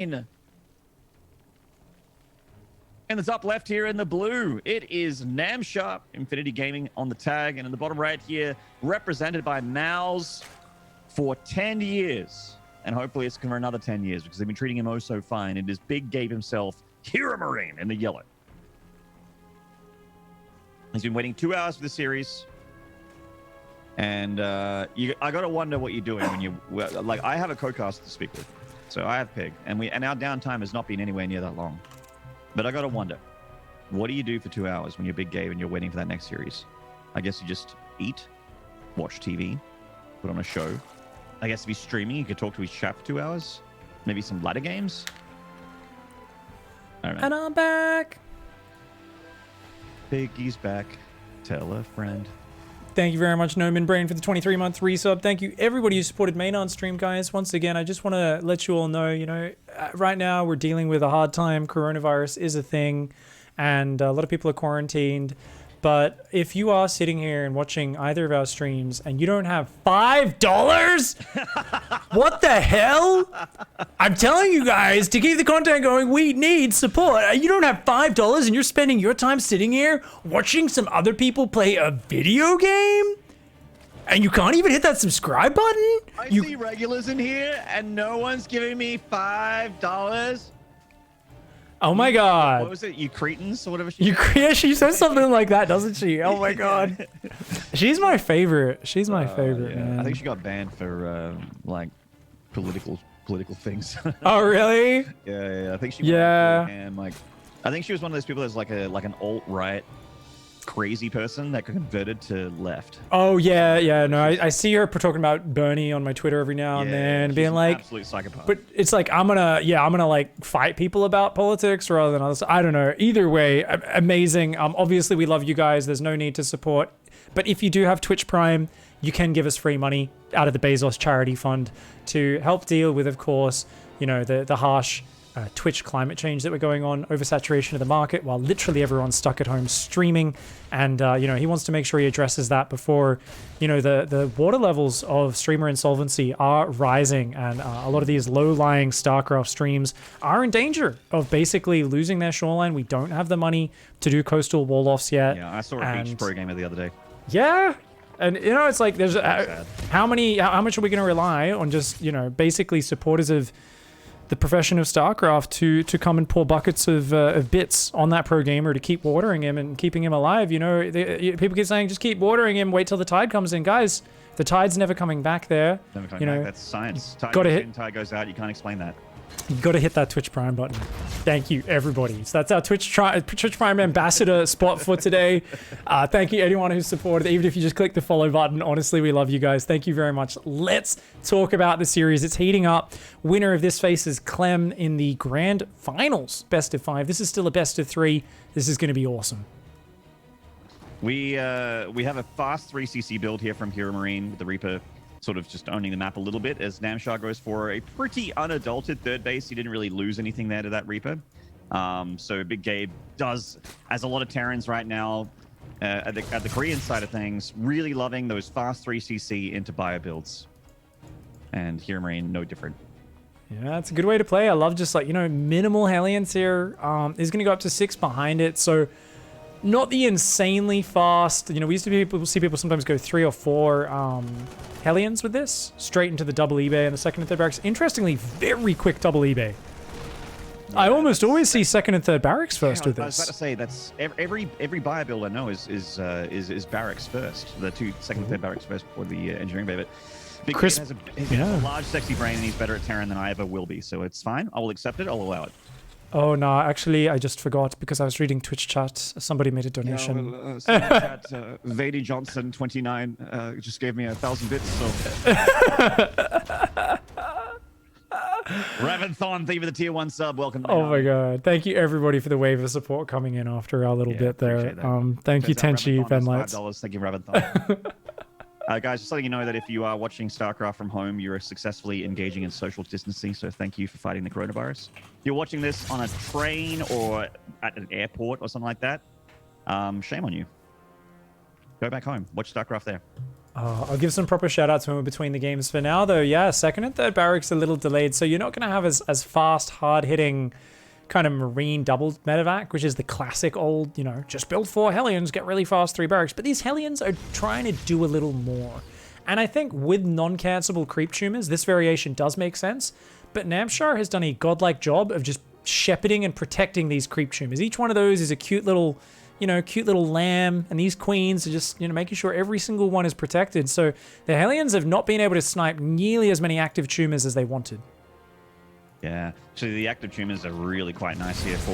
In the top left here in the blue, it is Namshar, Infinity Gaming on the tag. And in the bottom right here, represented by Mouse for 10 years. And hopefully it's for another 10 years because they've been treating him oh so fine. It is Big Gabe himself, Heromarine in the yellow. He's been waiting 2 hours for the series. And I got to wonder what you're doing when you... Like, I have a co-caster to speak with. So I have Pig. And our downtime has not been anywhere near that long. But I got to wonder, what do you do for 2 hours when you're Big Gabe and you're waiting for that next series? I guess you just eat, watch TV, put on a show. I guess if he's streaming, you could talk to his chat for 2 hours. Maybe some ladder games. I don't know. And I'm back. Biggie's back. Tell a friend. Thank you very much, Noman Brain, for the 23-month resub. Thank you, everybody who supported Maynarde stream, guys. Once again, I just want to let you all know, right now we're dealing with a hard time. Coronavirus is a thing, and a lot of people are quarantined. But if you are sitting here and watching either of our streams and you don't have $5, what the hell? I'm telling you guys, to keep the content going, we need support. You don't have $5 and you're spending your time sitting here watching some other people play a video game? And you can't even hit that subscribe button? I see regulars in here and no one's giving me $5. Oh my god. What was it? You cretins or whatever Yeah, she says something like that, doesn't she? Oh my god. She's my favorite. She's my favorite, yeah. man. I think she got banned for like political things. Oh really? Yeah. I think she Yeah. like I think she was one of those people that's like an alt-right crazy person that converted to left. Oh yeah. No, I see her talking about Bernie on my Twitter every now and then, being like, absolute psychopath. But it's like I'm gonna like fight people about politics rather than others. I don't know. Either way, amazing. Obviously we love you guys. There's no need to support, but if you do have Twitch Prime, you can give us free money out of the Bezos charity fund to help deal with, of course, the harsh Twitch climate change that we're going on, oversaturation of the market while literally everyone's stuck at home streaming. And, he wants to make sure he addresses that before, the water levels of streamer insolvency are rising. And a lot of these low-lying StarCraft streams are in danger of basically losing their shoreline. We don't have the money to do coastal wall-offs yet. Yeah, I saw a beach pro gamer the other day. Yeah. And, it's like, there's how much are we going to rely on just, basically supporters of the profession of StarCraft to come and pour buckets of bits on that pro gamer to keep watering him and keeping him alive. People keep saying, just keep watering him, wait till the tide comes in. Guys, the tide's never coming back there. Never coming back. That's science. Tide goes out. You can't explain that. You got to hit that Twitch Prime button. Thank you, everybody. So that's our Twitch Prime ambassador spot for today. Thank you, anyone who's supported. Even if you just click the follow button, honestly, we love you guys. Thank you very much. Let's talk about the series. It's heating up. Winner of this faces Clem in the grand finals, best of 5. This is still a best of 3. This is going to be awesome. We have a fast 3cc build here from Heromarine with the Reaper sort of just owning the map a little bit as Namshar goes for a pretty unadulterated third base. He didn't really lose anything there to that Reaper. So Big Gabe does, as a lot of Terrans right now, at the Korean side of things, really loving those fast 3cc into bio builds. And Heromarine, no different. Yeah, it's a good way to play. I love just like, minimal Hellions here. Is going to go up to 6 behind it. So not the insanely fast. We used to see people sometimes go 3 or 4 Hellions with this, straight into the double eBay and the second and third barracks. Interestingly, very quick double eBay. Yeah, I almost always see second and third barracks first with this. I was about to say that's every buyer build I know is barracks first. The second and third barracks first before the engineering bay. But Big Chris has a large, sexy brain, and he's better at Terran than I ever will be. So it's fine. I will accept it. I'll allow it. Oh no, actually I just forgot because I was reading Twitch chat. Somebody made a donation. Yeah, chat, Vady Johnson 29 just gave me 1,000 bits. So Raventhon, thank you for the tier 1 sub. Welcome. Oh my god, thank you everybody for the wave of support coming in after our little bit there. Thank you Tenchi, Ben Lights. $5. Thank you Raventhon. Guys, just letting you know that if you are watching StarCraft from home, you're successfully engaging in social distancing, so thank you for fighting the coronavirus. If you're watching this on a train or at an airport or something like that, shame on you. Go back home. Watch StarCraft there. I'll give some proper shout outs when we're between the games. For now, though, yeah, second and third barracks a little delayed, so you're not going to have as fast, hard-hitting kind of Marine double medevac, which is the classic old, you know, just build 4 Hellions, get really fast 3 barracks. But these Hellions are trying to do a little more. And I think with non-cancelable creep tumors, this variation does make sense. But Namshar has done a godlike job of just shepherding and protecting these creep tumors. Each one of those is a cute little, you know, cute little lamb, and these queens are just, you know, making sure every single one is protected. So the Hellions have not been able to snipe nearly as many active tumors as they wanted. Yeah, so the active tumors are really quite nice here for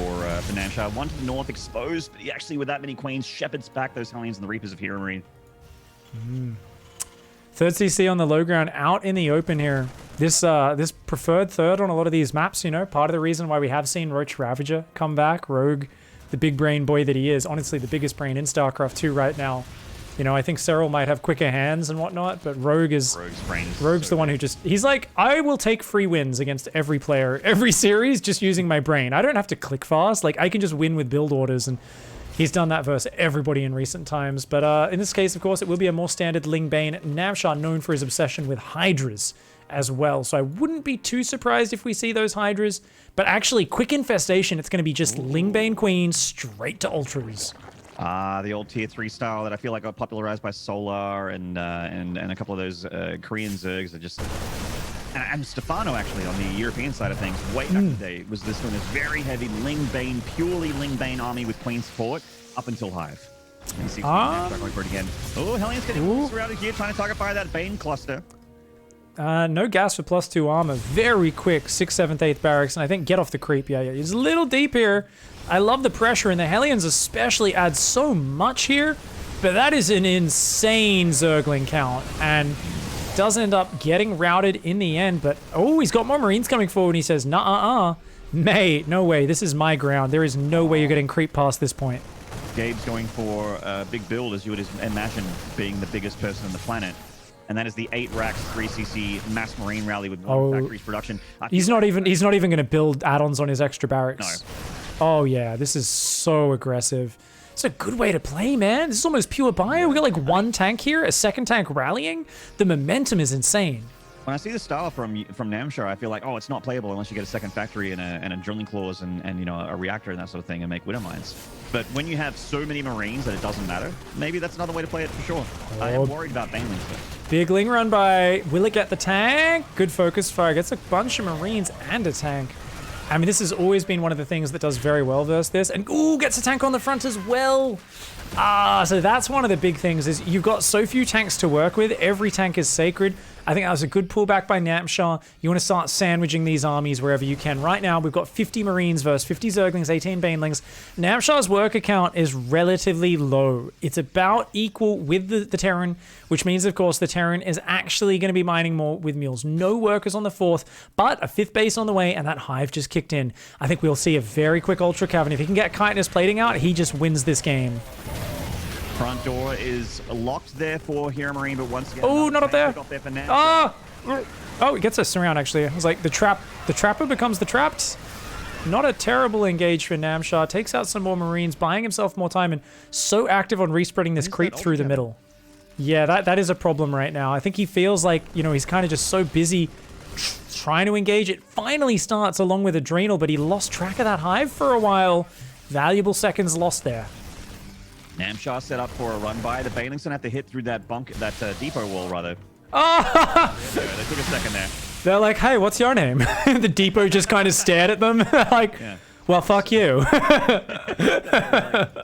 Namshar. One to the north exposed, but he actually, with that many queens, shepherds back those Hellions and the Reapers of Heromarine. Third CC on the low ground, out in the open here. This preferred third on a lot of these maps, you know, part of the reason why we have seen Roach Ravager come back, Rogue, the big brain boy that he is, honestly the biggest brain in StarCraft 2 right now. You know, I think Cyril might have quicker hands and whatnot, but Rogue's the one who just, he's like, I will take free wins against every player, every series, just using my brain. I don't have to click fast. Like, I can just win with build orders, and he's done that versus everybody in recent times. But in this case, of course, it will be a more standard Ling Bane. Namshar known for his obsession with Hydras as well. So I wouldn't be too surprised if we see those Hydras. But actually, quick infestation, it's going to be just Ling Bane Queen straight to Ultras. The old tier 3 style that I feel like got popularized by Solar and a couple of those Korean Zergs that just... And Stefano, actually, on the European side of things, way back in the day, was this one, this very heavy Ling Bane, purely Ling Bane army with Queen support up until Hive. And you see going for it again. Oh, Hellions getting surrounded here, trying to target fire that Bane cluster. No gas for +2 armor. Very quick 6th, 7th, 8th barracks, and I think get off the creep. Yeah, he's a little deep here. I love the pressure, and the Hellions especially add so much here, but that is an insane Zergling count, and does end up getting routed in the end. But oh, he's got more Marines coming forward, and he says, nah, mate, no way, this is my ground. There is no way you're getting creep past this point. Gabe's going for a big build, as you would imagine, being the biggest person on the planet. And that is the 8 racks 3cc mass Marine rally with 1 factory's production. He's not even going to build add-ons on his extra barracks. No. Oh yeah, this is so aggressive. It's a good way to play, man. This is almost pure bio. We got like 1 tank here, a 2nd tank rallying. The momentum is insane. When I see the style from Namshar, I feel like, oh, it's not playable unless you get a 2nd factory and a drilling clause and you know, a reactor and that sort of thing and make Widow Mines. But when you have so many Marines that it doesn't matter, maybe that's another way to play it for sure. I am worried about Banelings though. Big Ling run by, will it get the tank? Good focus fire, gets a bunch of Marines and a tank. I mean, this has always been one of the things that does very well versus this. And ooh, gets a tank on the front as well. So that's one of the big things is you've got so few tanks to work with. Every tank is sacred. I think that was a good pullback by Namshar. You want to start sandwiching these armies wherever you can. Right now, we've got 50 Marines versus 50 Zerglings, 18 Banelings. Namshar's worker count is relatively low. It's about equal with the Terran, which means, of course, the Terran is actually going to be mining more with mules. No workers on the 4th, but a 5th base on the way, and that Hive just kicked in. I think we'll see a very quick Ultra Cavern. If he can get Chitinous plating out, he just wins this game. Front door is locked there for Heromarine, but once again... Oh, not up there. Oh, it gets us around, actually. It was like the trapper becomes the trapped. Not a terrible engage for Namshar. Takes out some more Marines, buying himself more time, and so active on respreading this creep through the middle. Yeah, that is a problem right now. I think he feels like, you know, he's kind of just so busy trying to engage. It finally starts along with Adrenal, but he lost track of that Hive for a while. Valuable seconds lost there. Namshar set up for a run by. The Banelings gonna have to hit through that depot wall, rather. Oh! They took a second there. They're like, hey, what's your name? The depot just kind of stared at them. Like, yeah. Well, fuck you.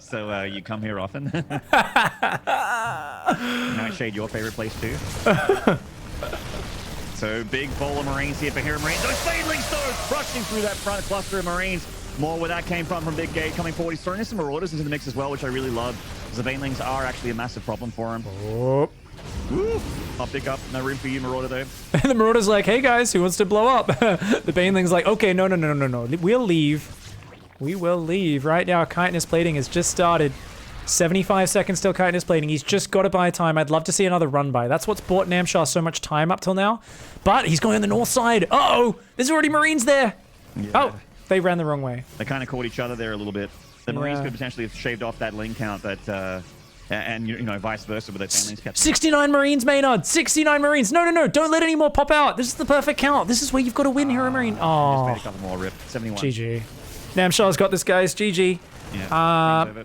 So you come here often? Nightshade, your favorite place too? So big bowl of Marines here for Heromarine. Those Banelings though, rushing through that front cluster of Marines. More where that came from Big Gate coming forward. He's throwing in some Marauders into the mix as well, which I really love. The Banelings are actually a massive problem for him. Oh. Woo. I'll pick up. No room for you, Marauder, there. And the Marauder's like, hey guys, who wants to blow up? The Baneling's like, okay, no. We'll leave. We will leave. Right now, Chitinous plating has just started. 75 seconds till Chitinous plating. He's just got to buy time. I'd love to see another run by. That's what's bought Namshar so much time up till now. But he's going on the north side. Uh-oh! There's already Marines there. Yeah. Oh, they ran the wrong way. They kind of caught each other there a little bit. The Marines could potentially have shaved off that lane count that And you know, vice versa with their families kept 69 Marines, Maynard. 69 Marines. No. Don't let any more pop out. This is the perfect count. This is where you've got to win, Heromarine. Just Oh, made a couple more, rip. 71. GG. Namshar's got this, guys. GG. Yeah.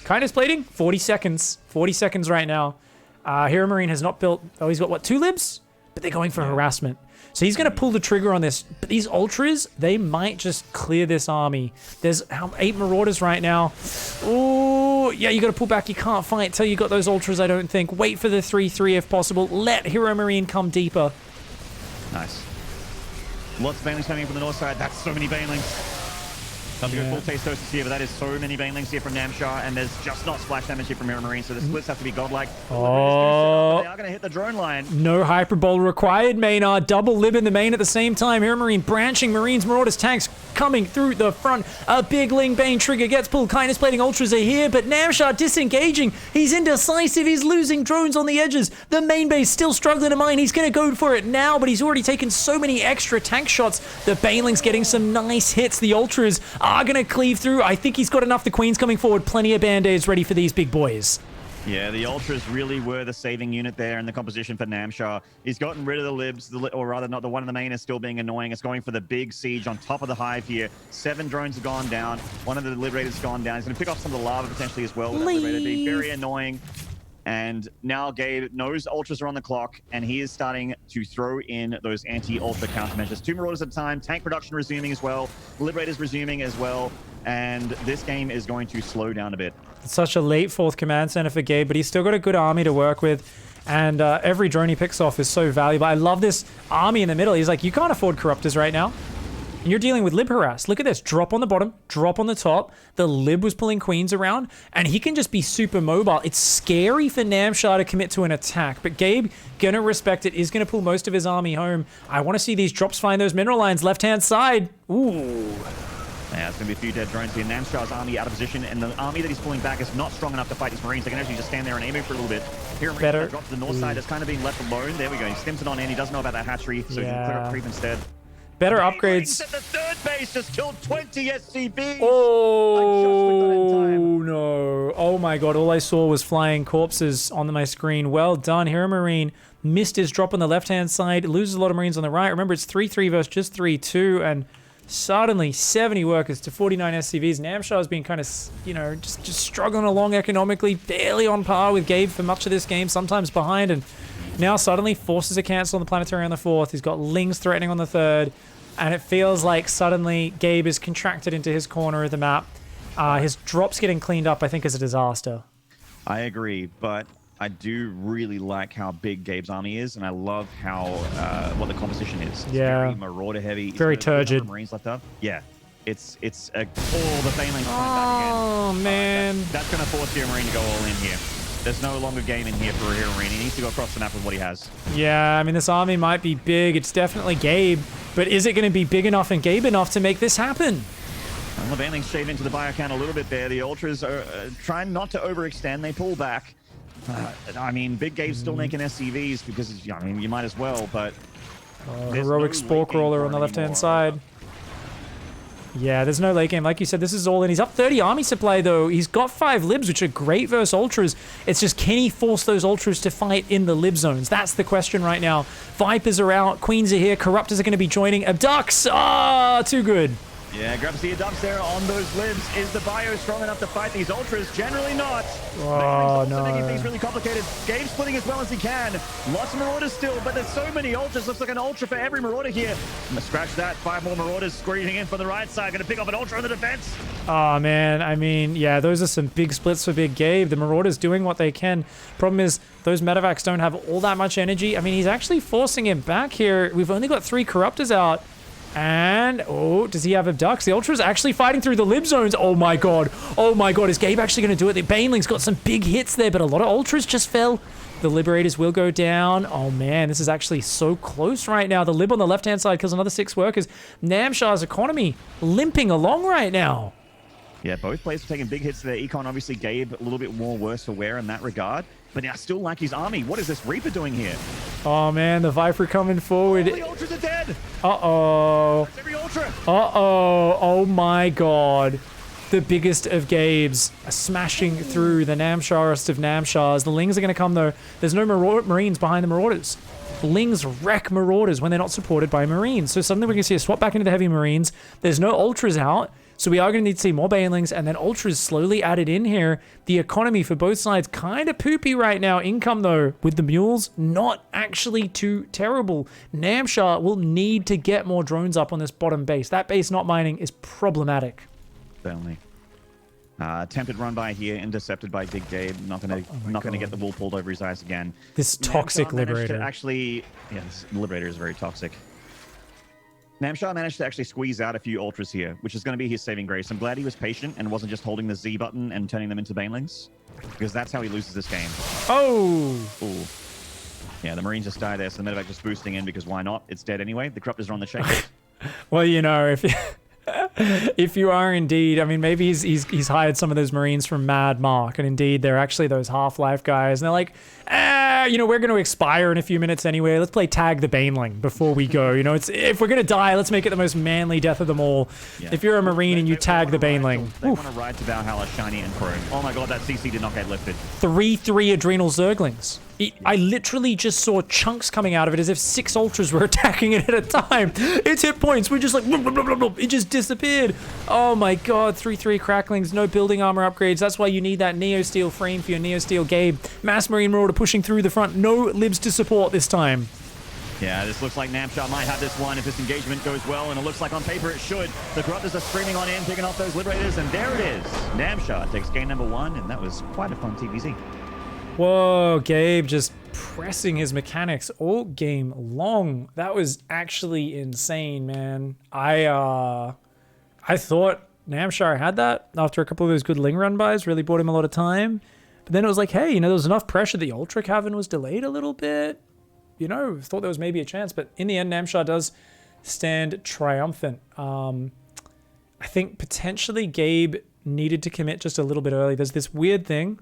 Kindness plating, 40 seconds. 40 seconds right now. Heromarine has not built... Oh, he's got, what, 2 libs? But they're going for harassment. So he's going to pull the trigger on this. But these Ultras, they might just clear this army. There's 8 Marauders right now. Oh, yeah, you got to pull back. You can't fight till you got those Ultras, I don't think. Wait for the 3-3 if possible. Let Heromarine come deeper. Nice. Lots of banelings coming in from the north side. That's so many banelings. Not to go full taste toasters here, but that is so many banelings here from Namshar, and there's just not splash damage here from Heromarine, so the splits have to be godlike. Oh. They are going to hit the drone line. No hyperbole required, Maynard. Double lib in the main at the same time. Heromarine branching Marines, Marauders, tanks coming through the front. A big Ling Bane trigger gets pulled. Kindness plating Ultras are here, but Namshar disengaging. He's indecisive. He's losing drones on the edges. The main base still struggling to mine. He's going to go for it now, but he's already taken so many extra tank shots. The Baneling's getting some nice hits. The Ultras are going to cleave through. I think he's got enough. The Queen's coming forward. Plenty of band-aids ready for these big boys. Yeah, the Ultras really were the saving unit there in the composition for Namshar. He's gotten rid of the libs, or rather not, the one in the main is still being annoying. It's going for the big siege on top of the hive here. 7 drones have gone down. One of the Liberators gone down. He's going to pick off some of the lava potentially as well. With that Liberator being very annoying. And now Gabe knows Ultras are on the clock, and he is starting to throw in those anti-Ultra countermeasures. 2 Marauders at a time, tank production resuming as well, Liberators resuming as well, and this game is going to slow down a bit. It's such a late 4th command center for Gabe, but he's still got a good army to work with, and every drone he picks off is so valuable. I love this army in the middle. He's like, you can't afford Corruptors right now. And you're dealing with Lib harass. Look at this. Drop on the bottom, drop on the top. The Lib was pulling Queens around, and he can just be super mobile. It's scary for Namshar to commit to an attack, but Gabe, gonna respect it, is gonna pull most of his army home. I want to see these drops find those mineral lines left-hand side. Ooh. Yeah, it's going to be a few dead drones here. Namshar's army out of position, and the army that he's pulling back is not strong enough to fight these Marines. They can actually just stand there and aim for a little bit. Here, Marines drop to the north side. It's kind of being left alone. There we go. He stims it on in. He doesn't know about that hatchery, so he can clear up creep instead. Better upgrades. At the 3rd base just killed 20 SCBs. Oh, no. Oh, my God. All I saw was flying corpses on my screen. Well done. Heromarine missed his drop on the left-hand side. Loses a lot of Marines on the right. Remember, it's 3-3 versus just 3-2, and suddenly 70 workers to 49 SCVs. Namshar has been kind of, you know, just struggling along economically, barely on par with Gabe for much of this game, sometimes behind, and now suddenly forces a cancel on the planetary on the 4th. He's got Lings threatening on the 3rd, and it feels like suddenly Gabe is contracted into his corner of the map. His drops getting cleaned up, I think, is a disaster. I agree, but I do really like how big Gabe's army is, and I love how what the composition is. It's very Marauder heavy. Very turgid. Marines left up. Yeah, it's all the Banelings. Oh man, that's gonna force Heromarine to go all in here. There's no longer game in here for Heromarine. He needs to go across the map with what he has. Yeah, I mean, this army might be big. It's definitely Gabe, but is it going to be big enough and Gabe enough to make this happen? Well, the Banelings shave into the bio count a little bit there. The Ultras are trying not to overextend. They pull back. I mean, Big Gabe's still making SCVs because, I mean, you might as well, but... heroic Spore Crawler on the left-hand side. Yeah, there's no late game. Like you said, this is all in. He's up 30 army supply, though. He's got 5 libs, which are great versus Ultras. It's just, can he force those Ultras to fight in the lib zones? That's the question right now. Vipers are out. Queens are here. Corruptors are going to be joining. Abducts! Ah, too good. Yeah, grabs the abducts there on those libs. Is the bio strong enough to fight these Ultras? Generally not. Oh, no. Making things really complicated. Gabe splitting as well as he can. Lots of Marauders still, but there's so many Ultras. Looks like an Ultra for every Marauder here. I'm gonna scratch that. 5 more Marauders screening in from the right side. Gonna pick up an Ultra in the defense. Oh, man. I mean, yeah, those are some big splits for Big Gabe. The Marauders doing what they can. Problem is, those medevacs don't have all that much energy. I mean, he's actually forcing him back here. We've only got 3 Corruptors out. And, oh, does he have abducts? The Ultra's actually fighting through the lib zones. Oh my god. Oh my god. Is Gabe actually going to do it? The Baneling's got some big hits there, but a lot of Ultras just fell. The Liberators will go down. Oh man, this is actually so close right now. The lib on the left-hand side kills another 6 workers. Namshar's economy limping along right now. Yeah, both players are taking big hits to their econ. Obviously, Gabe a little bit more worse for wear in that regard. But I still like his army. What is this Reaper doing here? Oh man, the Viper coming forward. All the Ultras are dead. Uh-oh. That's every Ultra. Uh-oh. Oh my god. The biggest of Gabes smashing through the Namsharest of Namshars. The Lings are going to come, though. There's no Marines behind the Marauders. Lings wreck Marauders when they're not supported by Marines. So suddenly we're going to see a swap back into the Heavy Marines. There's no Ultras out. So we are going to need to see more Banelings and then Ultras slowly added in here. The economy for both sides kind of poopy right now. Income, though, with the Mules, not actually too terrible. Namshar will need to get more drones up on this bottom base. That base not mining is problematic. Certainly. Attempted run by here, intercepted by Big Gabe. Not gonna get the wool pulled over his eyes again. This toxic Liberator. Actually, yeah, this Liberator is very toxic. Namshar managed to actually squeeze out a few Ultras here, which is going to be his saving grace. I'm glad he was patient and wasn't just holding the Z button and turning them into Banelings, because that's how he loses this game. Oh! Ooh. Yeah, the Marines just die there, so the medevac just boosting in because why not? It's dead anyway. The Corruptors are on the chase. Well, you know, if you are indeed, I mean, maybe he's hired some of those Marines from Mad Mark, and indeed they're actually those Half-Life guys, and they're like, you know, we're going to expire in a few minutes anyway. Let's play Tag the Baneling before we go. You know, if we're going to die, let's make it the most manly death of them all. Yeah. If you're a Marine and you tag the Baneling. They want to ride to Valhalla, Shiny, and Chrome. Oh my god, that CC did not get lifted. 3-3 Adrenal Zerglings. I literally just saw chunks coming out of it as if 6 Ultras were attacking it at a time. Its hit points were just like, blah, blah, blah, blah, blah. It just disappeared. Oh my god, 3-3 Cracklings, no building armor upgrades. That's why you need that Neo Steel frame for your Neo Steel Gabe. Mass Marine Marauder pushing through the front. No libs to support this time. Yeah, this looks like Namshar might have this one if this engagement goes well, and it looks like on paper it should. The Corruptors are streaming on in, picking off those Liberators, and there it is. Namshar takes game number 1, and that was quite a fun TVZ. Whoa, Gabe just pressing his mechanics all game long. That was actually insane, man. I thought Namshar had that after a couple of those good Ling run bys, really bought him a lot of time. But then it was like, hey, you know, there was enough pressure. The Ultra Cavern was delayed a little bit. You know, thought there was maybe a chance. But in the end, Namshar does stand triumphant. I think potentially Gabe needed to commit just a little bit early. There's this weird thing.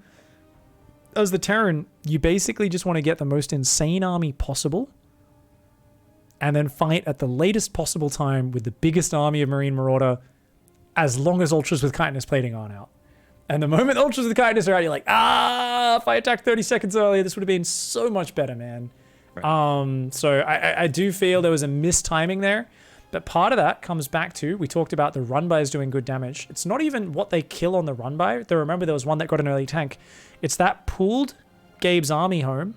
As the Terran, you basically just want to get the most insane army possible and then fight at the latest possible time with the biggest army of Marine Marauder as long as Ultras with Kindness plating aren't out. And the moment Ultras with Kindness are out, you're like, if I attacked 30 seconds earlier, this would have been so much better, man. Right. So I do feel there was a mistiming there. But part of that comes back to, we talked about the run-bys doing good damage. It's not even what they kill on the run-by. Though remember, there was one that got an early tank. It's that pulled Gabe's army home,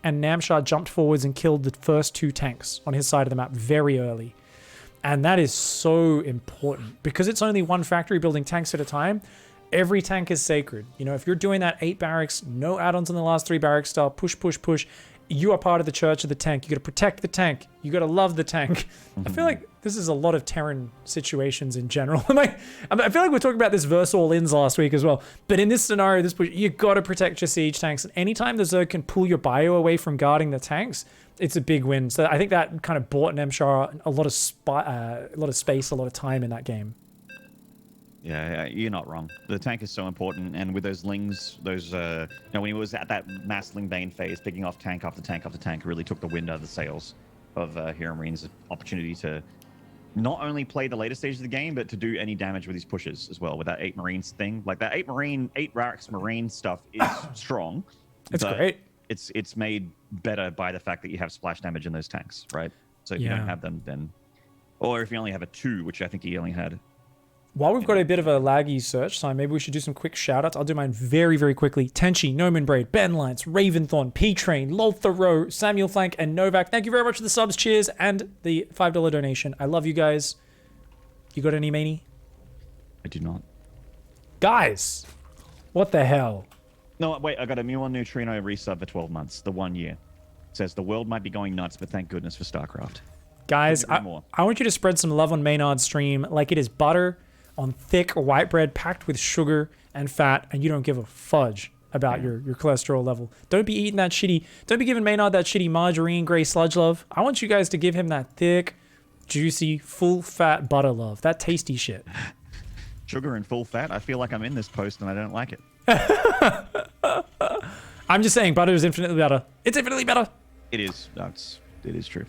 and Namshar jumped forwards and killed the first 2 tanks on his side of the map very early. And that is so important. Because it's only one factory building tanks at a time, every tank is sacred. You know, if you're doing that 8 barracks, no add-ons on the last 3 barracks style, push, push, push, you are part of the church of the tank. You got to protect the tank. You got to love the tank. I feel like this is a lot of Terran situations in general. I feel like we're talking about this verse all-ins last week as well. But in this scenario, you got to protect your siege tanks. And anytime the Zerg can pull your bio away from guarding the tanks, it's a big win. So I think that kind of bought Namshar a lot of space, a lot of time in that game. Yeah, you're not wrong. The tank is so important, and with those Lings, you know, when he was at that mass Ling Bane phase, picking off tank after tank after tank, really took the wind out of the sails of Heromarines' opportunity to not only play the later stage of the game, but to do any damage with his pushes as well, with that 8 Marines thing. Like that 8 barracks Marine stuff is strong. It's great. It's made better by the fact that you have splash damage in those tanks, right? So if you don't have them, then... Or if you only have a 2, which I think he only had... While we've got a bit of a laggy search time, maybe we should do some quick shout-outs. I'll do mine very, very quickly. Tenchi, Noman Braid, Ben Lights, Raventhorn, P-Train, Lol Thoreau, Samuel Flank, and Novak. Thank you very much for the subs, cheers, and the $5 donation. I love you guys. You got any Maney? I do not. Guys, what the hell? No, wait, I got a Muon Neutrino resub for 12 months, the 1 year. It says the world might be going nuts, but thank goodness for StarCraft. Guys, I want you to spread some love on Maynarde's stream like it is butter on thick white bread packed with sugar and fat, and you don't give a fudge about your cholesterol level. Don't be eating that shitty, don't be giving Maynard that shitty margarine gray sludge love. I want you guys to give him that thick, juicy, full fat butter love. That tasty shit. Sugar and full fat? I feel like I'm in this post and I don't like it. I'm just saying, butter is infinitely better. It's infinitely better. It is. It is true.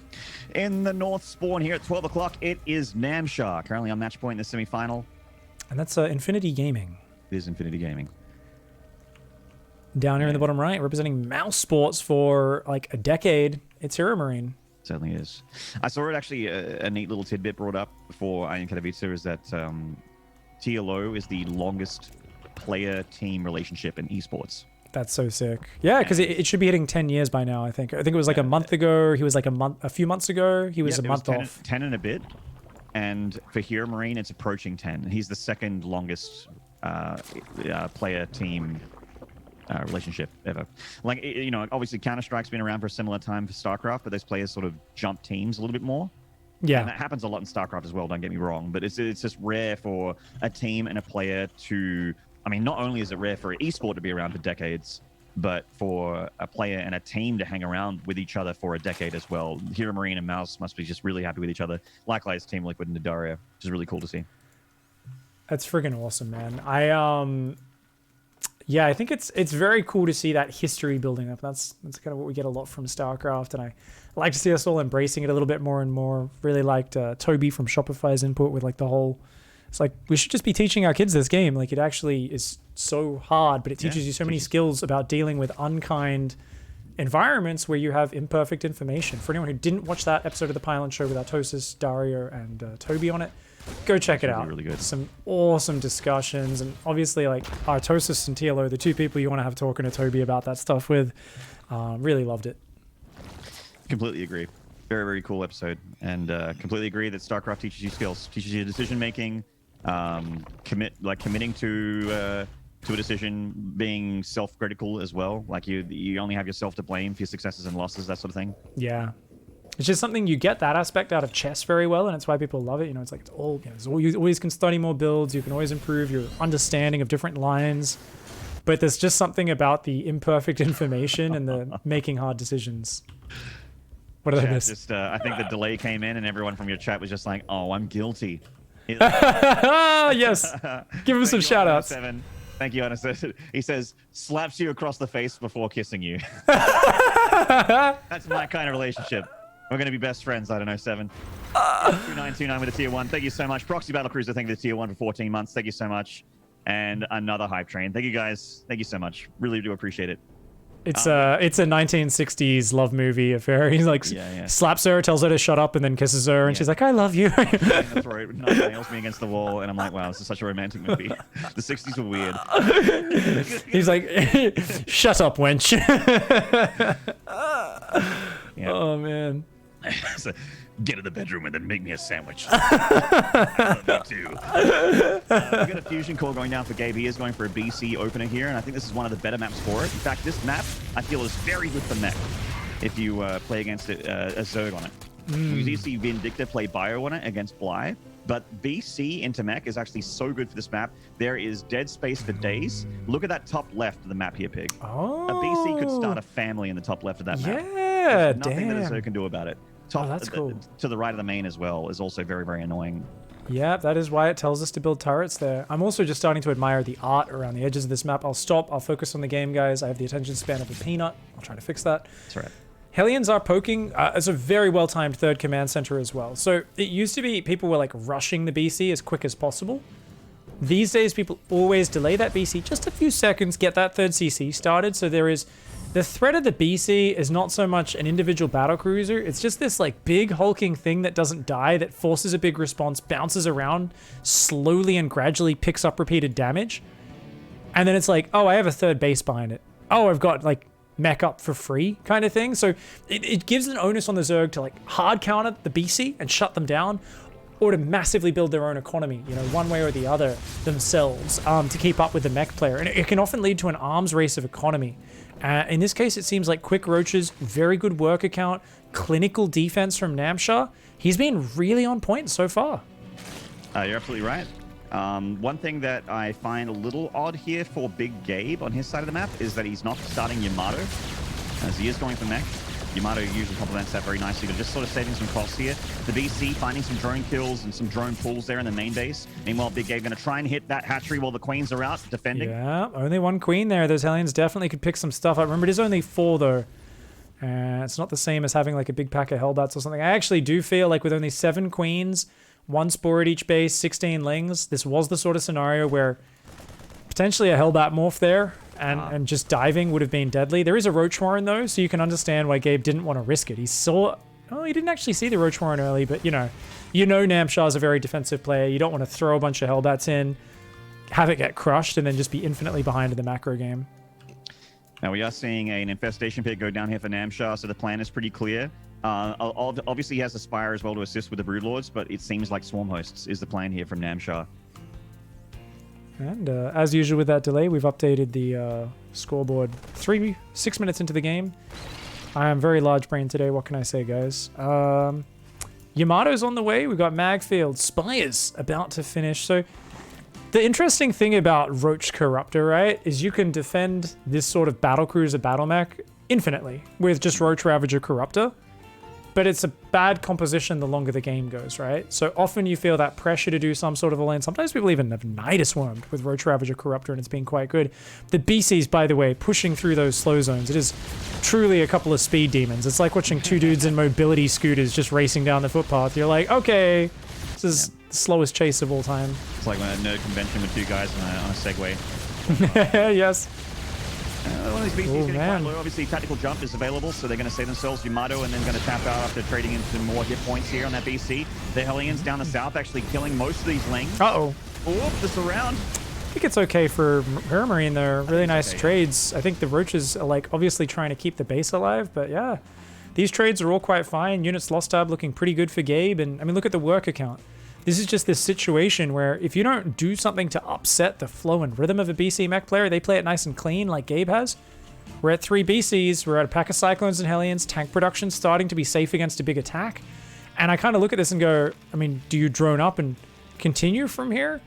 In the North Spawn here at 12 o'clock, it is Namshar. Currently on match point in the semi-final. And that's Infinity Gaming. It is Infinity Gaming. Down here in the bottom right, representing mouse sports for like a decade, it's Heromarine. Certainly is. I saw it actually, a neat little tidbit brought up before Iron Katowice is that TLO is the longest player-team relationship in esports. That's so sick. Yeah, because it should be hitting 10 years by now, I think. I think it was like a month ago. He was like a few months ago. He was a month off. 10 and a bit. And for Heromarine, it's approaching 10. He's the second longest player-team relationship ever. Like, you know, obviously Counter-Strike's been around for a similar time for StarCraft, but those players sort of jump teams a little bit more. Yeah. And that happens a lot in StarCraft as well, don't get me wrong, but it's just rare for a team and a player to, I mean, not only is it rare for an esport to be around for decades, but for a player and a team to hang around with each other for a decade as well. Heromarine and Mouse must be just really happy with each other. Likewise, Team Liquid and Nadaria, which is really cool to see. That's friggin' awesome, man. Yeah, I think it's very cool to see that history building up. That's kind of what we get a lot from StarCraft, and I like to see us all embracing it a little bit more and more. Really liked Toby from Shopify's input with like the whole. It's like we should just be teaching our kids this game. Like it actually is so hard, but it teaches you so many skills about dealing with unkind environments where you have imperfect information. For anyone who didn't watch that episode of the Pylon Show with Artosis, Dario, and Toby on it, go check it out. Really good. Some awesome discussions, and obviously like Artosis and TLO, the two people you want to have talking to Toby about that stuff with. Really loved it. Completely agree. Very, very cool episode, and completely agree that StarCraft teaches you skills, teaches you decision making, committing to a decision, being self-critical as well. Like you only have yourself to blame for your successes and losses, that sort of thing. Yeah. It's just something you get that aspect out of chess very well, and it's why people love it. You know, it's like it's all, you always can study more builds. You can always improve your understanding of different lines, but there's just something about the imperfect information and the making hard decisions. What did I miss? I think the delay came in, and everyone from your chat was just like, "Oh, I'm guilty." Yes, give him some shout outs. Thank you, Anna. He says, slaps you across the face before kissing you. That's my kind of relationship. We're going to be best friends. I don't know, 7. 2929 with a tier 1. Thank you so much. Proxy Battlecruiser, thank you for the tier 1 for 14 months. Thank you so much. And another hype train. Thank you, guys. Thank you so much. Really do appreciate it. It's a 1960s love movie affair. He like slaps her, tells her to shut up, and then kisses her, and she's like, "I love you." In the throat, nails me against the wall, and I'm like, "Wow, this is such a romantic movie." The 60s were weird. He's like, "Shut up, wench." Oh man. So, get in the bedroom and then make me a sandwich. I love you too. We've got a fusion core going down for Gabe. He is going for a BC opener here, and I think this is one of the better maps for it. In fact, this map I feel is very good for mech if you play against it, a Zerg on it. You do see Vindicta play Bio on it against Bly, but BC into mech is actually so good for this map. There is dead space for days. Look at that top left of the map here, Pig. Oh. A BC could start a family in the top left of that map. Yeah, There's nothing that a Zerg can do about it. That's cool. To the right of the main as well is also very, very annoying. Yeah, that is why it tells us to build turrets there. I'm also just starting to admire the art around the edges of this map. I'll stop. I'll focus on the game, guys. I have the attention span of a peanut. I'll try to fix that. That's right. Hellions are poking as a very well-timed third command center as well. So it used to be people were like rushing the BC as quick as possible. These days, people always delay that BC just a few seconds, get that third CC started. So there is... The threat of the BC is not so much an individual battlecruiser, it's just this like big hulking thing that doesn't die, that forces a big response, bounces around, slowly and gradually picks up repeated damage. And then it's like, oh, I have a third base behind it. Oh, I've got like mech up for free kind of thing. So it gives an onus on the Zerg to like hard counter the BC and shut them down, or to massively build their own economy, you know, one way or the other themselves, to keep up with the mech player. And it can often lead to an arms race of economy. In this case, it seems like Quick Roach's very good work account, clinical defense from Namshar. He's been really on point so far. You're absolutely right. One thing that I find a little odd here for Big Gabe on his side of the map is that he's not starting Yamato, as he is going for mech. Yamato usually complements that very nicely, but just sort of saving some costs here. The BC finding some drone kills and some drone pulls there in the main base. Meanwhile, Big Gabe going to try and hit that hatchery while the queens are out defending. Yeah, only one queen there. Those Hellions definitely could pick some stuff up. Remember, it is only 4 though. It's not the same as having like a big pack of Hellbats or something. I actually do feel like with only 7 queens, 1 spore at each base, 16 lings. This was the sort of scenario where potentially a Hellbat morph there and just diving would have been deadly. There is a Roach Warren though, so you can understand why Gabe didn't want to risk it. He saw... Oh, he didn't actually see the Roach Warren early, but you know Namshar's a very defensive player. You don't want to throw a bunch of Hellbats in, have it get crushed, and then just be infinitely behind in the macro game. Now we are seeing an infestation pit go down here for Namshar, so the plan is pretty clear. Obviously he has the Spire as well to assist with the Broodlords, but it seems like Swarm Hosts is the plan here from Namshar. And as usual with that delay, we've updated the scoreboard 6 minutes into the game. I am very large brain today. What can I say, guys? Yamato's on the way. We've got Magfield. Spires about to finish. So the interesting thing about Roach Corruptor, right, is you can defend this sort of battlecruiser battle mech infinitely with just Roach Ravager Corruptor. But it's a bad composition the longer the game goes, right? So often you feel that pressure to do some sort of a lane. Sometimes people even have Nidus Wormed with Roach Ravager Corruptor, and it's been quite good. The BCs, by the way, pushing through those slow zones. It is truly a couple of speed demons. It's like watching two dudes in mobility scooters just racing down the footpath. You're like, okay, this is the slowest chase of all time. It's like when a nerd convention with two guys on a Segway. Yes. One of these BCs getting quite low. Obviously, Tactical Jump is available, so they're going to save themselves Yamato and then going to tap out after trading into more hit points here on that BC. The Hellions down the south actually killing most of these lings. Uh-oh. Oh, the surround. I think it's okay for Heromarine. They're really nice trades. I think the Roaches are like obviously trying to keep the base alive, but yeah. These trades are all quite fine. Units lost tab looking pretty good for Gabe, and I mean, look at the work account. This is just this situation where if you don't do something to upset the flow and rhythm of a BC mech player, they play it nice and clean like Gabe has. We're at 3 BCs, we're at a pack of Cyclones and Hellions, tank production starting to be safe against a big attack. And I kind of look at this and go, I mean, do you drone up and continue from here?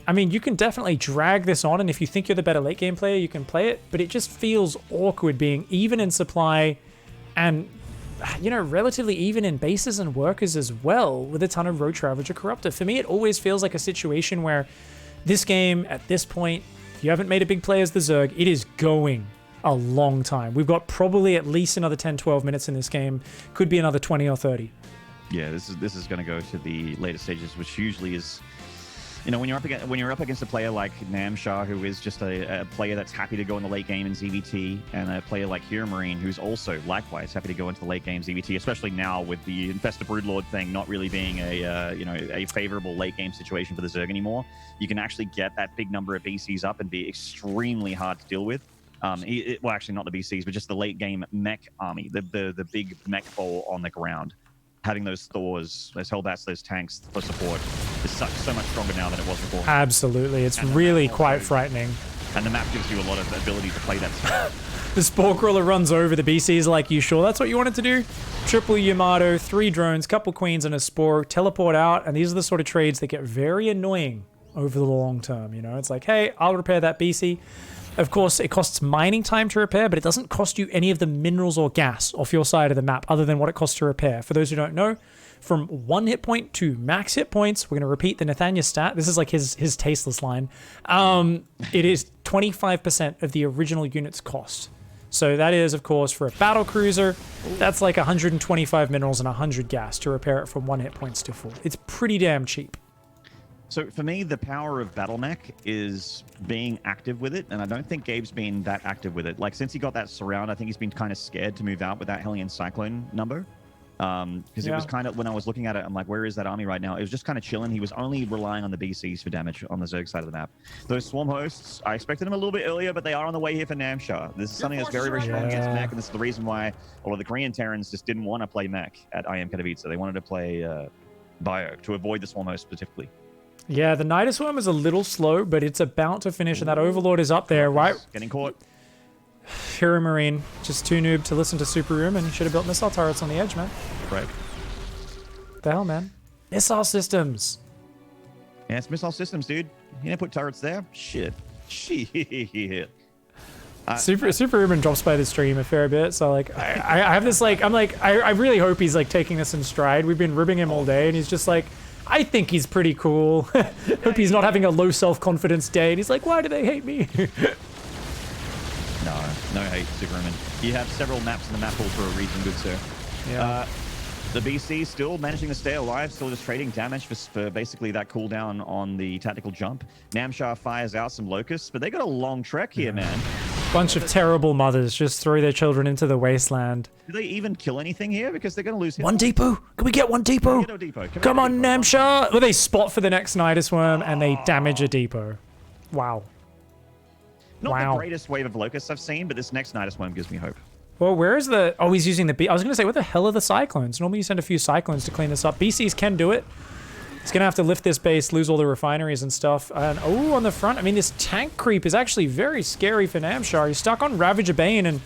I mean, you can definitely drag this on, and if you think you're the better late game player, you can play it, but it just feels awkward being even in supply and, you know, relatively even in bases and workers as well with a ton of Roach Ravager Corruptor. For me, it always feels like a situation where this game, at this point, if you haven't made a big play as the Zerg, it is going a long time. We've got probably at least another 10, 12 minutes in this game. Could be another 20 or 30. Yeah, this is going to go to the later stages, which usually is, you know, when you're up against a player like Namshar, who is just a player that's happy to go in the late game in ZVT, and a player like Heromarine, who's also likewise happy to go into the late game ZVT, especially now with the Infested Broodlord thing not really being a favorable late game situation for the Zerg anymore. You can actually get that big number of BCs up and be extremely hard to deal with. Well, actually not the BCs, but just the late game mech army, the big mech bowl on the ground. Having those Thors, those Hellbats, those tanks for support is so much stronger now than it was before. Absolutely. It's really quite frightening. And the map gives you a lot of ability to play that stuff. The Spore Crawler runs over the BCs like, you sure that's what you wanted to do? Triple Yamato, 3 drones, couple queens and a Spore, teleport out, and these are the sort of trades that get very annoying over the long term, you know? It's like, hey, I'll repair that BC. Of course, it costs mining time to repair, but it doesn't cost you any of the minerals or gas off your side of the map other than what it costs to repair. For those who don't know, from 1 hit point to max hit points, we're going to repeat the Nathaniel stat. This is like his tasteless line. It is 25% of the original unit's cost. So that is, of course, for a battle cruiser, that's like 125 minerals and 100 gas to repair it from 1 hit points to 4. It's pretty damn cheap. So for me, the power of Battle Mech is being active with it, and I don't think Gabe's been that active with it. Like, since he got that surround, I think he's been kind of scared to move out with that Hellion Cyclone number. Because it was kind of, when I was looking at it, I'm like, where is that army right now? It was just kind of chilling. He was only relying on the BCs for damage on the Zerg side of the map. Those Swarm Hosts, I expected them a little bit earlier, but they are on the way here for Namshar. This is something that's very, very strong against Mech, and this is the reason why a lot of the Korean Terrans just didn't want to play Mech at IM Katowice. They wanted to play Bio to avoid the Swarm Host specifically. Yeah, the Nidus Worm is a little slow, but it's about to finish, and that Overlord is up there, right? Getting caught. Heromarine, just too noob to listen to Super Room, and should have built missile turrets on the edge, man. Right. The hell, man? Missile systems. Yeah, it's missile systems, dude. You didn't put turrets there? Shit. Shit. Super Ruben drops by the stream a fair bit, so like I have this like I really hope he's like taking this in stride. We've been ribbing him all day, and he's just like, I think he's pretty cool. Hope he's not having a low self-confidence day. And he's like, why do they hate me? No hate, Superman. You have several maps in the map pool for a reason, good sir. Yeah. The BC still managing to stay alive, still just trading damage for basically that cooldown on the tactical jump. Namshar fires out some locusts, but they got a long trek here, man. Bunch of terrible mothers just throw their children into the wasteland. Do they even kill anything here? Because they're going to lose hit One points. depot? Can we get one depot? Get a depot. Come on, Namshar! Well, they spot for the next Nidus Worm and they damage a depot. Wow. Not the greatest wave of locusts I've seen, but this next Nidus Worm gives me hope. Well, where is the... Oh, he's using the... I was going to say, what the hell are the Cyclones? Normally you send a few Cyclones to clean this up. BCs can do it. He's going to have to lift this base, lose all the refineries and stuff. And, oh, on the front, I mean, this tank creep is actually very scary for Namshar. He's stuck on Ravager Bane, and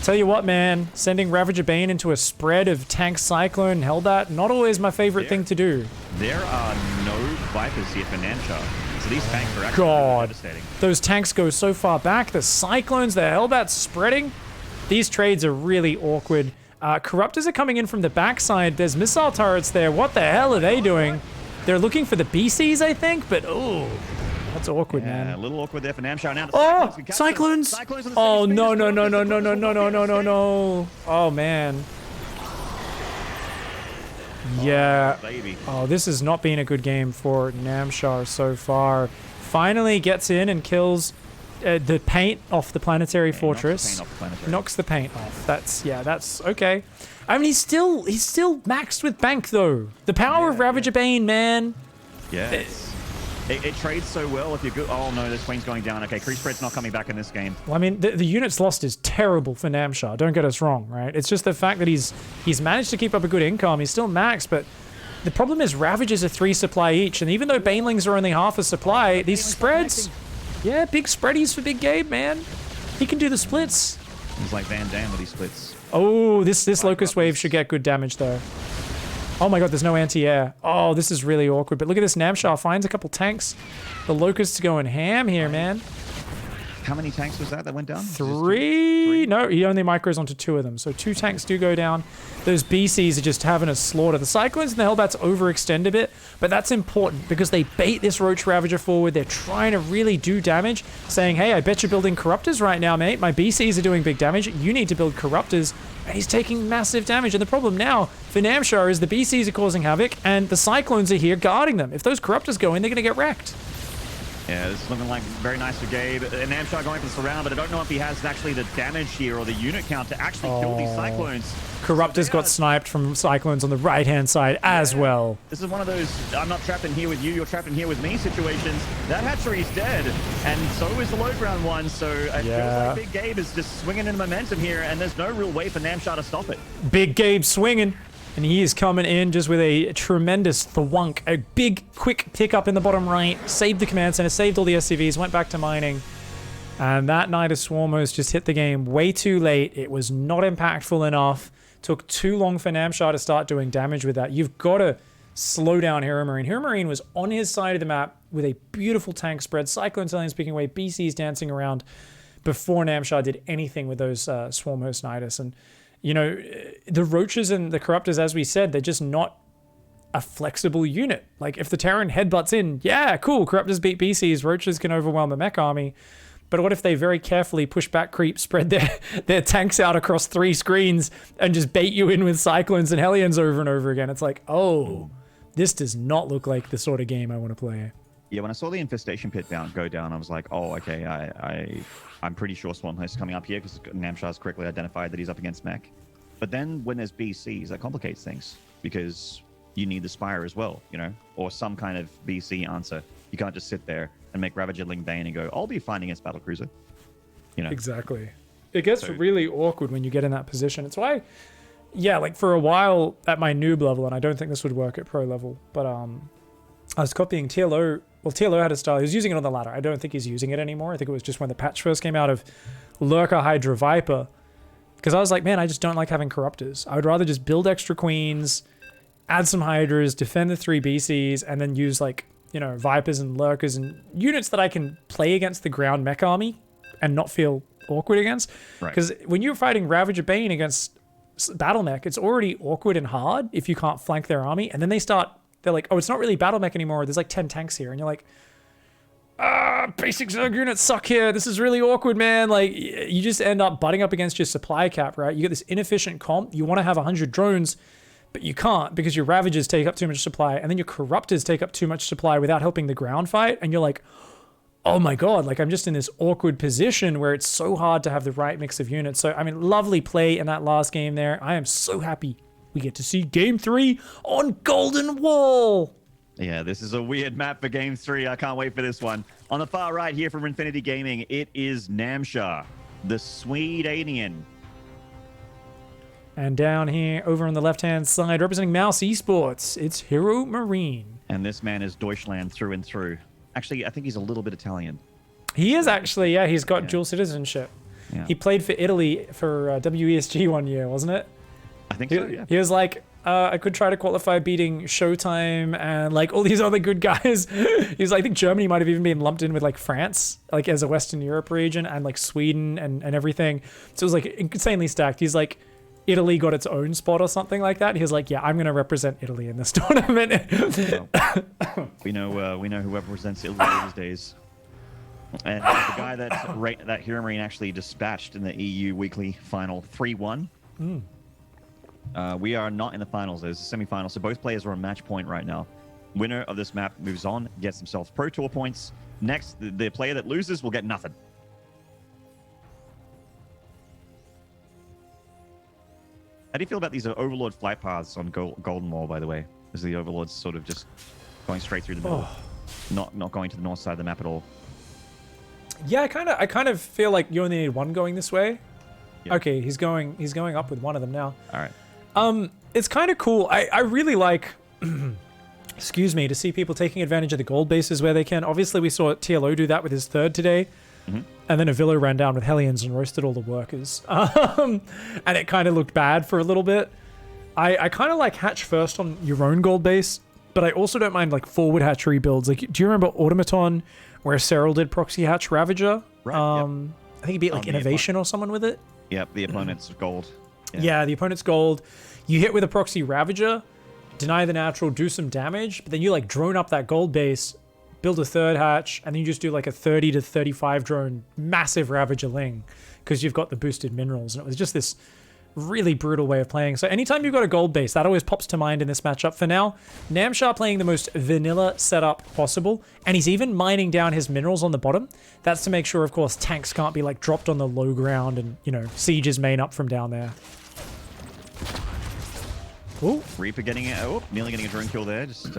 tell you what, man, sending Ravager Bane into a spread of tank Cyclone and Hellbat, not always my favorite thing to do. There are no Vipers here for Namshar. So these tanks are actually devastating. Those tanks go so far back. The Cyclones, the Hellbats spreading. These trades are really awkward. Corruptors are coming in from the backside. There's missile turrets there. What the hell are they doing? They're looking for the BCs, I think, but oh, that's awkward, man. A little awkward there for Namshar. Now the Cyclones! Oh, no. Oh, man. Yeah. Baby. Oh, this has not been a good game for Namshar so far. Finally gets in and kills the paint off the planetary fortress. Knocks the paint off. That's okay. I mean, he's still maxed with bank though. The power of Ravager Bane, man. Yeah. It trades so well if you're good. Oh no, this queen's going down. Okay, creep spread's not coming back in this game. Well, I mean, the units lost is terrible for Namshar. Don't get us wrong, right? It's just the fact that he's managed to keep up a good income. He's still maxed, but the problem is Ravagers are 3 supply each, and even though Banelings are only half a supply, these spreads. Yeah, big spreadies for Big Gabe, man. He can do the splits. He's like Van Damme with these splits. Oh, this Locust Wave should get good damage, though. Oh my god, there's no anti-air. Oh, this is really awkward. But look at this, Namshar finds a couple tanks. The Locusts going ham here, man. How many tanks was that went down? 3? No, he only micros onto 2 of them. So 2 tanks do go down. Those BCs are just having a slaughter. The Cyclones and the Hellbats overextend a bit, but that's important because they bait this Roach Ravager forward. They're trying to really do damage, saying, hey, I bet you're building Corruptors right now, mate. My BCs are doing big damage. You need to build Corruptors. And he's taking massive damage. And the problem now for Namshar is the BCs are causing havoc, and the Cyclones are here guarding them. If those Corruptors go in, they're going to get wrecked. Yeah, this is looking like very nice for Gabe. Namshar going for the surround, but I don't know if he has actually the damage here or the unit count to actually kill these Cyclones. Corruptors got sniped from Cyclones on the right-hand side as well. This is one of those, I'm not trapped in here with you, you're trapped in here with me situations. That hatchery's dead, and so is the low ground one, so it feels like Big Gabe is just swinging in momentum here, and there's no real way for Namshar to stop it. Big Gabe swinging. And he is coming in just with a tremendous thwunk. A big, quick pickup in the bottom right. Saved the command center, saved all the SCVs, went back to mining. And that Nidus Swarmos just hit the game way too late. It was not impactful enough. Took too long for Namshar to start doing damage with that. You've got to slow down Heromarine. Heromarine was on his side of the map with a beautiful tank spread. Cyclone Stallions picking away, BCs dancing around before Namshar did anything with those Swarmos Nidus. And you know, the Roaches and the Corruptors, as we said, they're just not a flexible unit. Like, if the Terran headbutts in, yeah, cool, Corruptors beat BCs, Roaches can overwhelm a mech army. But what if they very carefully push back creep, spread their tanks out across 3 screens, and just bait you in with Cyclones and Hellions over and over again? It's like, oh, this does not look like the sort of game I want to play. Yeah, when I saw the Infestation Pit go down, I was like, oh, okay, I'm pretty sure Swarmhost is coming up here because Namshar's correctly identified that he's up against mech. But then when there's BCs, that complicates things because you need the Spire as well, you know, or some kind of BC answer. You can't just sit there and make Ravager Ling Bane and go, I'll be fine against Battlecruiser. You know? Exactly. It gets really awkward when you get in that position. It's why, yeah, like for a while at my noob level, and I don't think this would work at pro level, but I was copying TLO. Well, TLO had a style. He was using it on the ladder. I don't think he's using it anymore. I think it was just when the patch first came out of Lurker Hydra Viper. Because I was like, man, I just don't like having Corruptors. I would rather just build extra Queens, add some Hydras, defend the 3 BCs, and then use, like, you know, Vipers and Lurkers and units that I can play against the ground mech army and not feel awkward against. Because when you're fighting Ravager Bane against Battle Mech, it's already awkward and hard if you can't flank their army. And then they're like, oh, it's not really Battle Mech anymore. There's like 10 tanks here. And you're like, basic Zerg units suck here. This is really awkward, man. Like, you just end up butting up against your supply cap, right? You get this inefficient comp. You want to have 100 drones, but you can't because your Ravagers take up too much supply, and then your Corruptors take up too much supply without helping the ground fight, and you're like, oh my god, like I'm just in this awkward position where it's so hard to have the right mix of units. So, I mean, lovely play in that last game there. I am so happy we get to see Game 3 on Golden Wall. Yeah, this is a weird map for Game 3. I can't wait for this one. On the far right here from Infinity Gaming, it is Namshar, the Swedanian. And down here, over on the left-hand side, representing Mouse Esports, it's Heromarine. And this man is Deutschland through and through. Actually, I think he's a little bit Italian. He is actually, yeah, he's got dual citizenship. Yeah. He played for Italy for WESG one year, wasn't it? I think so, yeah. He was like, I could try to qualify beating Showtime and like all these other good guys. He's like, I think Germany might have even been lumped in with like France, like as a Western Europe region, and like Sweden and everything. So it was like insanely stacked. He's like, Italy got its own spot or something like that. He was like, yeah, I'm going to represent Italy in this tournament. Well, we know who represents Italy these days. And the guy that Heromarine actually dispatched in the EU Weekly Final 3-1. We are not in the finals. There's a semi-final, so both players are on match point right now. Winner of this map moves on, gets themselves Pro Tour points. Next, the player that loses will get nothing. How do you feel about these Overlord flight paths on Golden Wall, by the way? Is the Overlords sort of just going straight through the middle, not going to the north side of the map at all? Yeah, I kind of feel like you only need one going this way. Yeah. Okay, he's going up with one of them now. All right. It's kind of cool. I really like, excuse me, to see people taking advantage of the gold bases where they can. Obviously, we saw TLO do that with his third today. And then Avilo ran down with Hellions and roasted all the workers. And it kind of looked bad for a little bit. I kind of like hatch first on your own gold base, but I also don't mind like forward hatch rebuilds. Like, do you remember Automaton where Cyril did proxy hatch Ravager? Right, I think he beat like Innovation or someone with it. Yep, the opponent's gold. Yeah, the opponent's gold. You hit with a proxy Ravager, deny the natural, do some damage, but then you like drone up that gold base, build a third hatch, and then you just do like a 30 to 35 drone massive Ravager Ling because you've got the boosted minerals. And it was just this really brutal way of playing. So anytime you've got a gold base, that always pops to mind in this matchup. For now, Namshar playing the most vanilla setup possible, and he's even mining down his minerals on the bottom. That's to make sure, of course, tanks can't be like dropped on the low ground and, you know, siege his main up from down there. Ooh. Reaper getting it. Oh, nearly getting a drone kill there. Just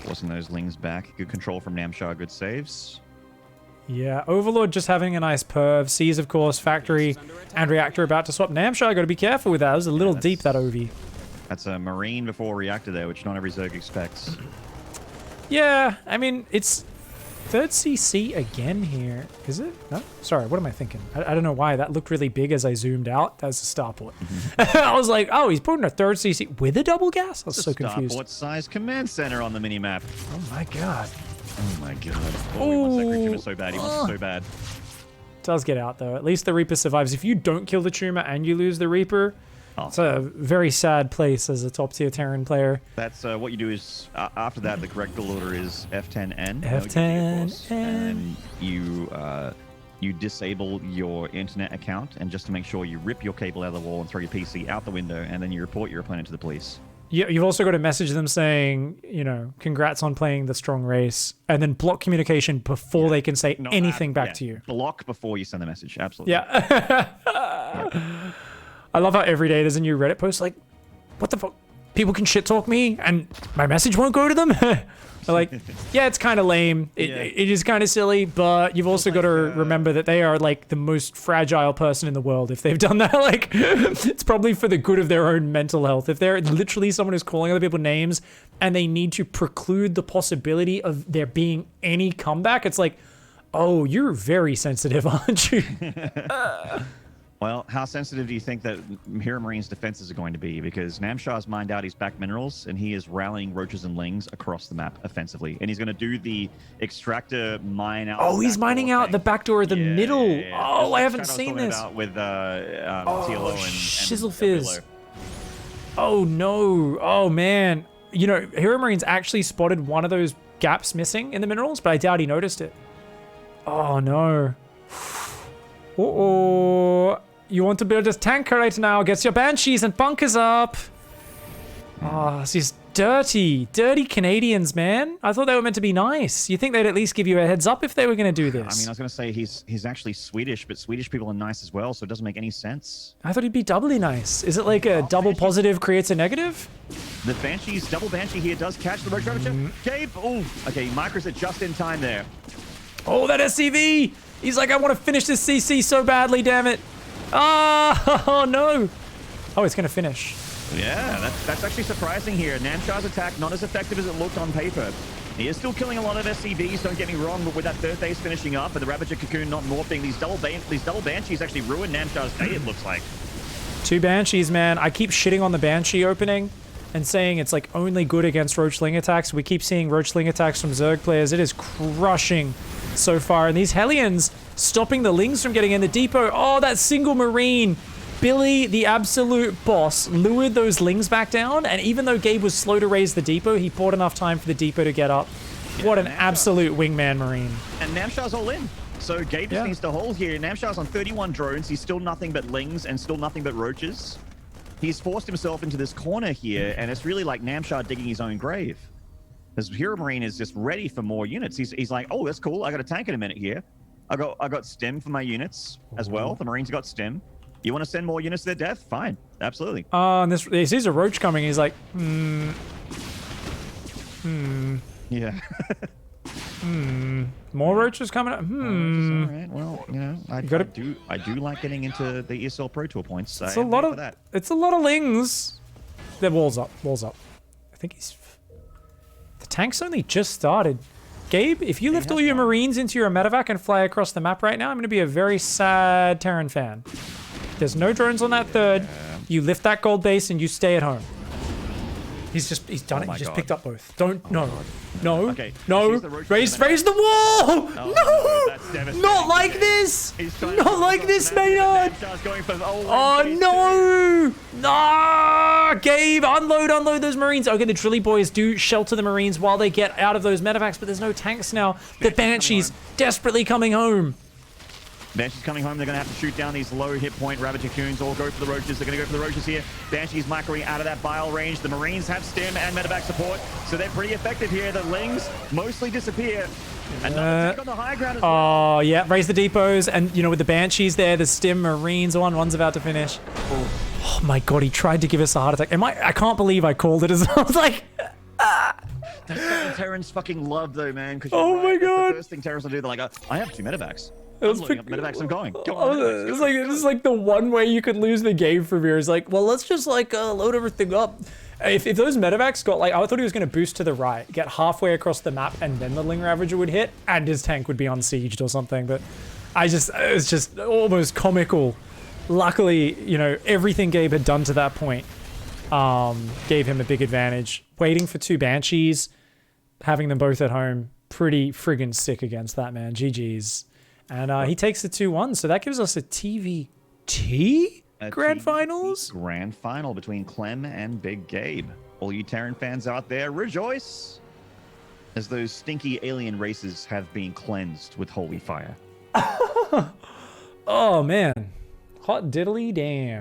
forcing those Lings back. Good control from Namshar. Good saves. Yeah, Overlord just having a nice perv. Sees, of course, Factory and Reactor about to swap. Namshar got to be careful with that. It was a little deep, that OV. That's a Marine before Reactor there, which not every Zerg expects. Yeah, I mean, it's third CC again here. Is it? No? Sorry, what am I thinking? I don't know why. That looked really big as I zoomed out. That was a starport. I was like, oh, he's putting a third CC with a double gas? I was so confused. Starport size command center on the minimap. Oh my god. Oh my god. Oh, he wants that creep tumor so bad. He wants it so bad. Does get out though. At least the Reaper survives. If you don't kill the tumor and you lose the Reaper, it's a very sad place as a top tier Terran player. That's what you do is after that the correct build order is F10N. F10N. And you disable your internet account, and just to make sure you rip your cable out of the wall and throw your PC out the window, and then you report your opponent to the police. You've also got to message them saying, you know, congrats on playing the strong race, and then block communication before they can say anything back to you. Block before you send the message. Absolutely. Yeah. I love how every day there's a new Reddit post like, what the fuck? People can shit talk me and my message won't go to them? Like, yeah, it's kind of lame. It is kind of silly, but you've also got to remember that they are like the most fragile person in the world. If they've done that, like, it's probably for the good of their own mental health. If they're literally someone who's calling other people names and they need to preclude the possibility of there being any comeback, it's like, oh, you're very sensitive, aren't you? Well, how sensitive do you think that Heromarines' defenses are going to be? Because Namshar's mined out his back minerals, and he is rallying roaches and lings across the map offensively. And he's going to do the extractor mine out. Oh, he's mining out the back door of the middle. Yeah. Oh, I haven't seen this. About with TLO and Shizzlefizz. Oh, no. Oh, man. You know, Heromarines actually spotted one of those gaps missing in the minerals, but I doubt he noticed it. Oh, no. Uh-oh. You want to build this tank right now. Get your Banshees and bunkers up. Oh, it's just dirty Canadians, man. I thought they were meant to be nice. You think they'd at least give you a heads up if they were going to do this? I mean, I was going to say he's actually Swedish, but Swedish people are nice as well, so it doesn't make any sense. I thought he'd be doubly nice. Is it like a double positive creates a negative? The Banshee's double Banshee here does catch the Roach Ravager. Gabe, oh, okay, micros it just in time there. Oh, that SCV! He's like, I want to finish this CC so badly, damn it. Oh, no. Oh, it's going to finish. Yeah, that's actually surprising here. Namshar's attack, not as effective as it looked on paper. He is still killing a lot of SCVs, don't get me wrong, but with that third base finishing up and the Ravager Cocoon not morphing, these double Banshees actually ruined Namshar's day, it looks like. 2 Banshees, man. I keep shitting on the Banshee opening and saying it's like only good against Roachling attacks. We keep seeing Roachling attacks from Zerg players. It is crushing so far. And these Hellions stopping the Lings from getting in the depot. Oh, that single Marine. Billy, the absolute boss, lured those Lings back down, and even though Gabe was slow to raise the depot, he bought enough time for the depot to get up. Yeah, what an absolute wingman Marine. And Namshar's all in. So Gabe just needs to hold here. Namshar's on 31 drones. He's still nothing but Lings and still nothing but Roaches. He's forced himself into this corner here, and it's really like Namshar digging his own grave. Because Heromarine is just ready for more units. He's like, oh, that's cool. I got a tank in a minute here. I got stem for my units as well. The Marines got stem. You want to send more units to their death? Fine. Absolutely. And he sees a Roach coming. He's like, Yeah. More Roaches coming up? All right. Well, you know, I do like getting into the eslprotour points. It's a lot of Lings. They're walls up. I think the tank's only just started. Gabe, if you lift all your Marines into your medevac and fly across the map right now, I'm going to be a very sad Terran fan. There's no drones on that third. You lift that gold base and you stay at home. He's done it. He just picked up both. No. Okay. No. Raise the wall. No. That's devastating. Not like this. Not like this, Maynard. Oh no. Ah, Gabe, unload those Marines. Okay, the Drilly boys do shelter the Marines while they get out of those medevacs, but there's no tanks now. The Banshees desperately coming home. Banshee's coming home. They're going to have to shoot down these low hit point Ravager Cocoons. All go for the Roaches. They're going to go for the Roaches here. Banshee's microing out of that bile range. The Marines have stem and medevac support, so they're pretty effective here. The Lings mostly disappear. And attack on the high ground as well. Oh, yeah. Raise the depots. And, you know, with the Banshees there, the stem Marines one's about to finish. Oh, my God. He tried to give us a heart attack. I can't believe I called it as well. I was like... That's something Terrans fucking love, though, man. Oh, my God. The first thing Terrans will do, they're like, I have 2 medevacs. I'm loading up medevacs, I'm going. It's like the one way you could lose the game from here is like, well, let's just like load everything up. If those medevacs got like, I thought he was going to boost to the right, get halfway across the map, and then the Ling Ravager would hit, and his tank would be unsieged or something. But it was just almost comical. Luckily, you know, everything Gabe had done to that point gave him a big advantage. Waiting for 2 Banshees, having them both at home, pretty friggin' sick against that, man. GG's. And he takes the 2-1, so that gives us a TVT Grand Finals? Grand Final between Clem and Big Gabe. All you Terran fans out there, rejoice! As those stinky alien races have been cleansed with holy fire. Oh, man. Hot diddly damn.